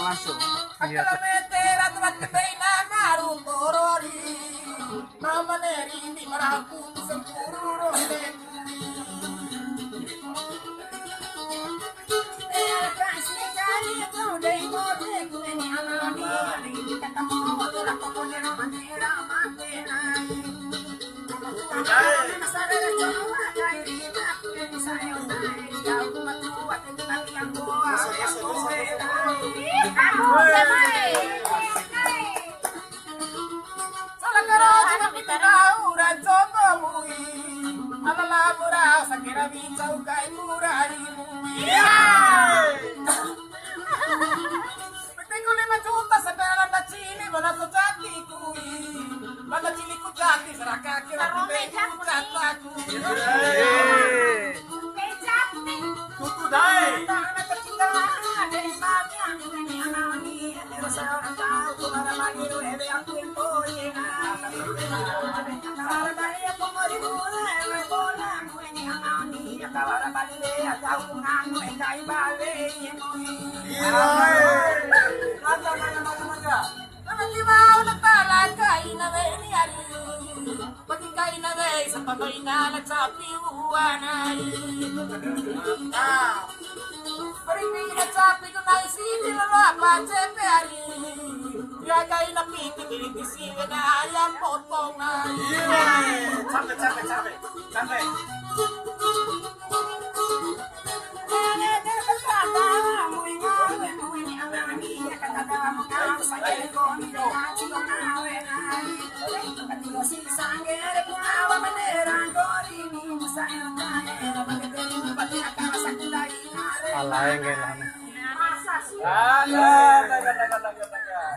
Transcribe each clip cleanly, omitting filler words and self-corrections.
langsung. Iya.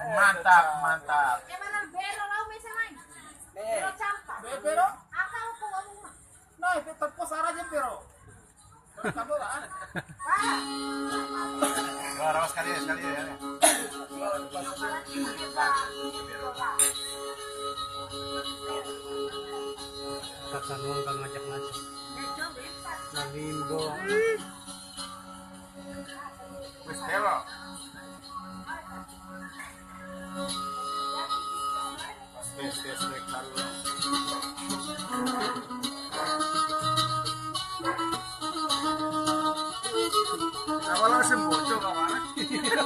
Mantap, mantap. Nah, itu tepos aja pero. Kamu lah. Rawas sekali ya. Kasanuan kang ngajak-ngajak. Nalimbo. Wis pero. Tes taruh. Awalnya sembojo kawan. Iya.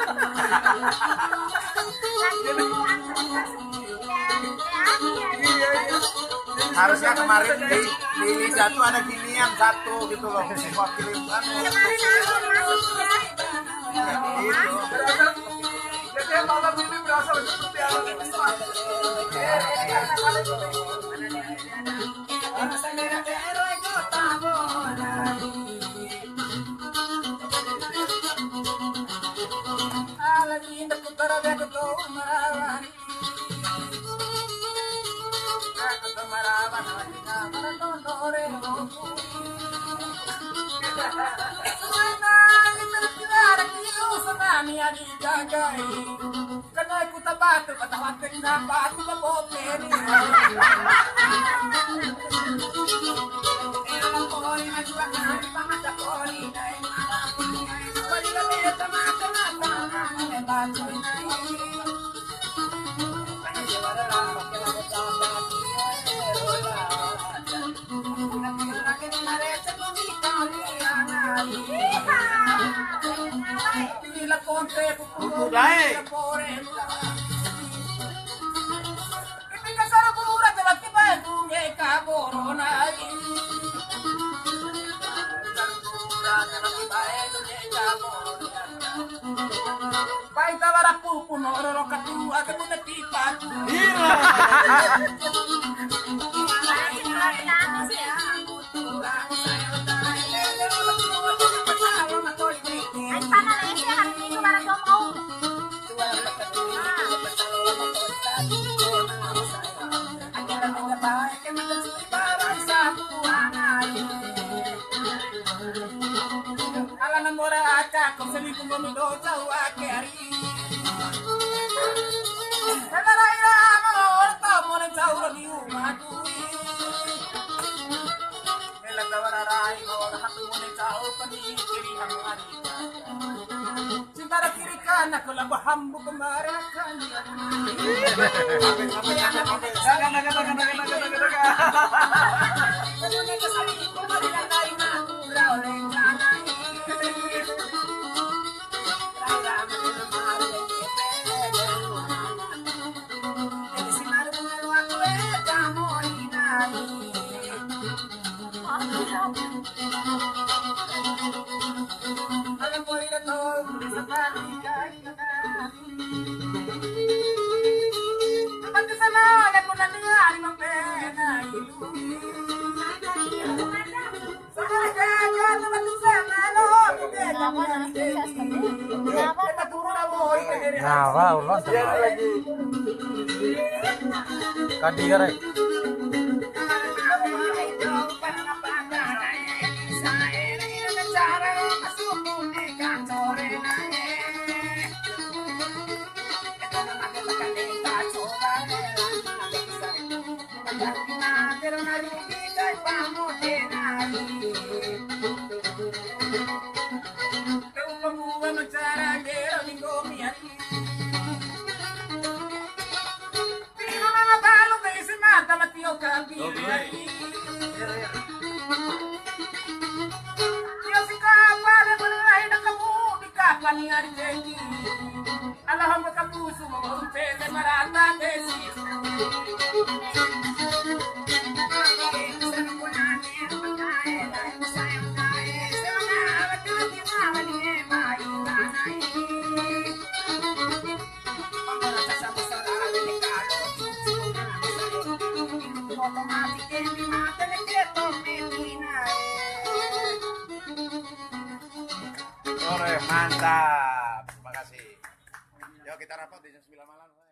Harusnya kemarin di liga tuh ada ginian satu gitu loh. Wakil anu. Gitu. Jadi malam ini berasa seperti karena aku tabat patawat na batu ba bote ni Pai tawara pupu no ro katua ke muna pipa. Alan mora aca kung sali kung gumido sa wakari. Nalaraira mga orta mo ng sauro ni umatui. Nilagawararay mo lahat mo ng sao panikiri ang marika. Sintara kirikan ako lang bahambo kumarakan. Nah, wow, lo lagi. Kadi rek. Alhamdulillah kapuso mo pwede marata desi. Mantap. Terima kasih. Yuk kita rapat di jam 9 malam.